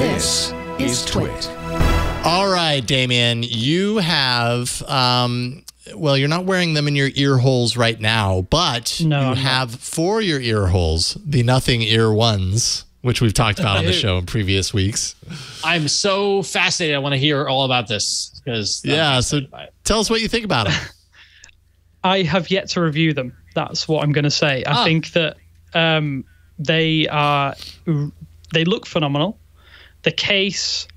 This is TWiT. All right, Damien, you have, well, you're not wearing them in your ear holes right now, but you have for your ear holes the nothing ear ones, which we've talked about on the show in previous weeks. I'm so fascinated. I want to hear all about this because so tell us what you think about them. I have yet to review them. That's what I'm going to say. I think that they look phenomenal. The case,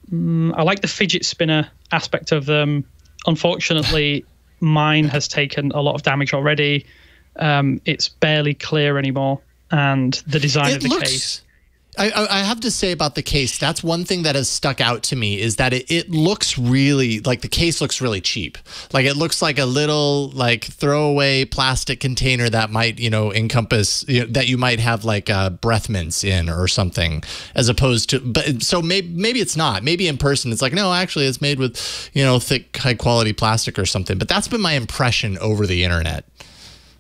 I like the fidget spinner aspect of them. Unfortunately, mine has taken a lot of damage already. It's barely clear anymore. And the design of the case. I have to say about the case, that's one thing that has stuck out to me is that it looks really, like the case looks really cheap. Like it looks like a little like throwaway plastic container that might, encompass, that you might have like breath mints in or something, as opposed to, but so maybe it's not. Maybe in person it's like, no, actually it's made with, thick, high quality plastic or something. But that's been my impression over the internet.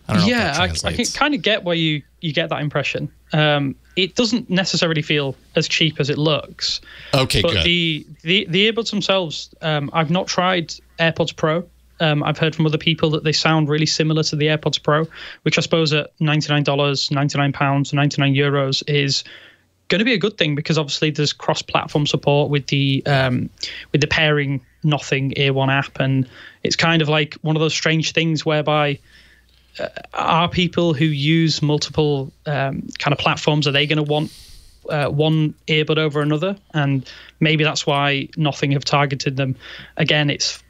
I don't know if that translates. I can kind of get why you get that impression. It doesn't necessarily feel as cheap as it looks. Okay, but good. The earbuds themselves, I've not tried AirPods Pro. I've heard from other people that they sound really similar to the AirPods Pro, which I suppose at $99, £99, 99 euros is going to be a good thing because obviously there's cross-platform support with the pairing Nothing Ear One app, and it's kind of like one of those strange things whereby are people who use multiple kind of platforms, are they going to want one earbud over another? And maybe that's why Nothing have targeted them. Again, it's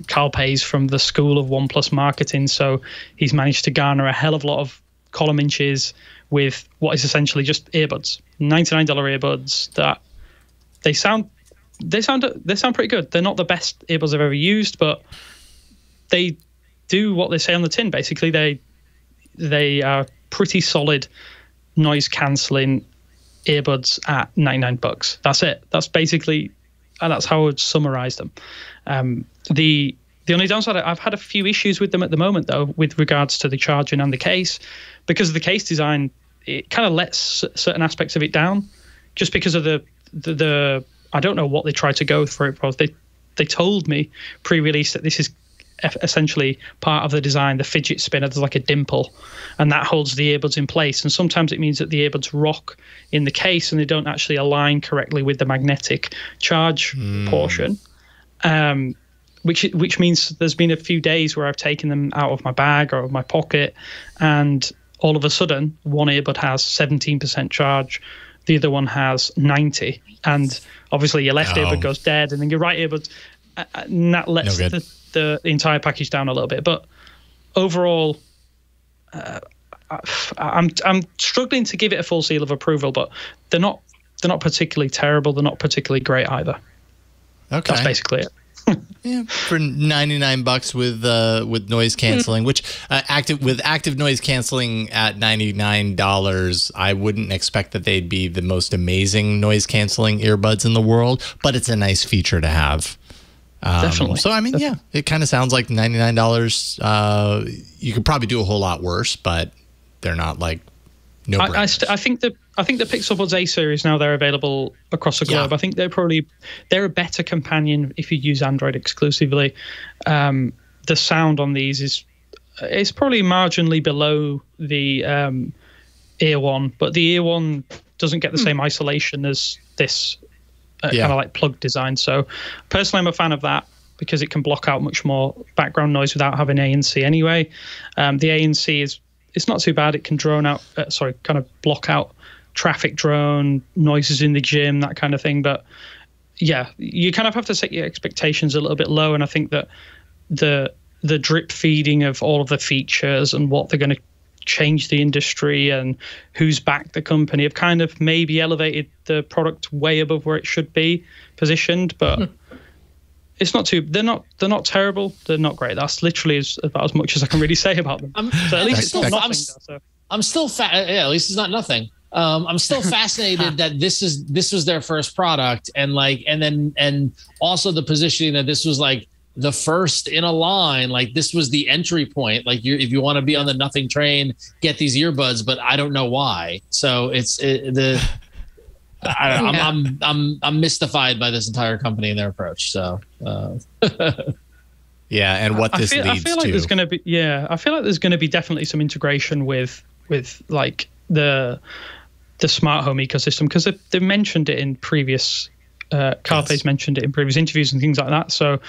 Carl Pays from the School of OnePlus Marketing, so he's managed to garner a hell of a lot of column inches with what is essentially just earbuds, $99 earbuds that they sound pretty good. They're not the best earbuds I've ever used, but they do what they say on the tin. Basically, they are pretty solid noise cancelling earbuds at $99. That's it. That's basically, and that's how I would summarize them. The only downside, I've had a few issues with them at the moment, though, with regards to the charging and the case, because of the case design. It kind of lets certain aspects of it down, just because of the I don't know what they tried to go for it. They told me pre-release that this is essentially part of the design, the fidget spinner. There's like a dimple, and that holds the earbuds in place. And sometimes it means that the earbuds rock in the case and they don't actually align correctly with the magnetic charge portion. Which means there's been a few days where I've taken them out of my bag or my pocket, and all of a sudden one earbud has 17% charge, the other one has 90, and obviously your left earbud goes dead, and then your right earbud, and that lets the entire package down a little bit. But overall, I'm struggling to give it a full seal of approval, but they're not particularly terrible. They're not particularly great either. Okay, that's basically it. Yeah, for $99 with noise canceling, which active noise canceling at $99, I wouldn't expect that they'd be the most amazing noise canceling earbuds in the world, but it's a nice feature to have. Definitely. So I mean, yeah, it kind of sounds like $99. You could probably do a whole lot worse, but they're not like no. I think the Pixel Buds A series, now they're available across the globe. I think they're a better companion if you use Android exclusively. The sound on these is probably marginally below the Ear One, but the Ear One doesn't get the same isolation as this kind of like plug design. So personally, I'm a fan of that because it can block out much more background noise without having ANC anyway. The ANC it's not too bad. It can kind of block out traffic drone, noises in the gym, that kind of thing. But yeah, you kind of have to set your expectations a little bit low. And I think that the drip feeding of all of the features and what they're going to change the industry and who's backed the company have kind of maybe elevated the product way above where it should be positioned. But it's not too. They're not terrible. They're not great. That's literally about as much as I can really say about them. So at least it's not nothing. I'm still at least it's not nothing. I'm still fascinated that this was their first product, and also the positioning that this was like the first in a line. Like this was the entry point. Like if you want to be on the Nothing train, get these earbuds. But I don't know why. So I'm mystified by this entire company and their approach. So, yeah, and what this leads I feel like to. There's going to be, I feel like there's going to be definitely some integration with like the smart home ecosystem, because they've mentioned it in previous. Carplay's mentioned it in previous interviews and things like that. So,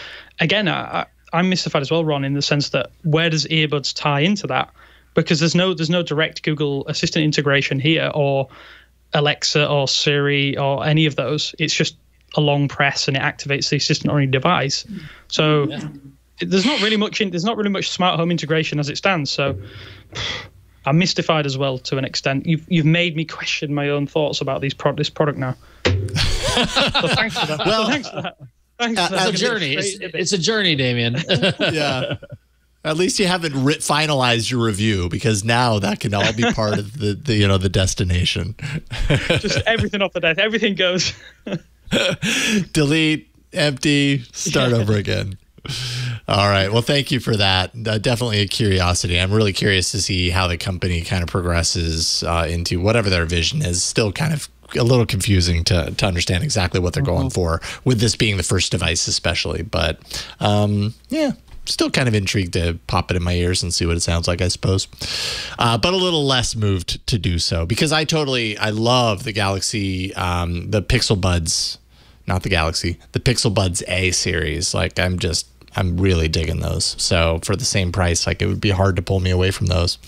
again, I'm mystified as well, Ron, in the sense that where does earbuds tie into that? Because there's no direct Google Assistant integration here, or Alexa or Siri or any of those. It's just a long press and it activates the assistant on your device. So there's not really much smart home integration as it stands. So I'm mystified as well to an extent. You've made me question my own thoughts about this product now. So thanks for that. Well, thanks for that. It's a journey. It's a journey, Damien. Yeah. At least you haven't finalized your review, because now that can all be part of the the destination. Just everything off the desk. Everything goes. Delete, empty, start over again. All right. Well, thank you for that. Definitely a curiosity. I'm really curious to see how the company kind of progresses into whatever their vision is. Still kind of a little confusing to understand exactly what they're going for, with this being the first device especially. But yeah. Still kind of intrigued to pop it in my ears and see what it sounds like, I suppose. But a little less moved to do so, because I love the Galaxy, the Pixel Buds, not the Galaxy, the Pixel Buds A series. Like, I'm really digging those. So for the same price, like, it would be hard to pull me away from those.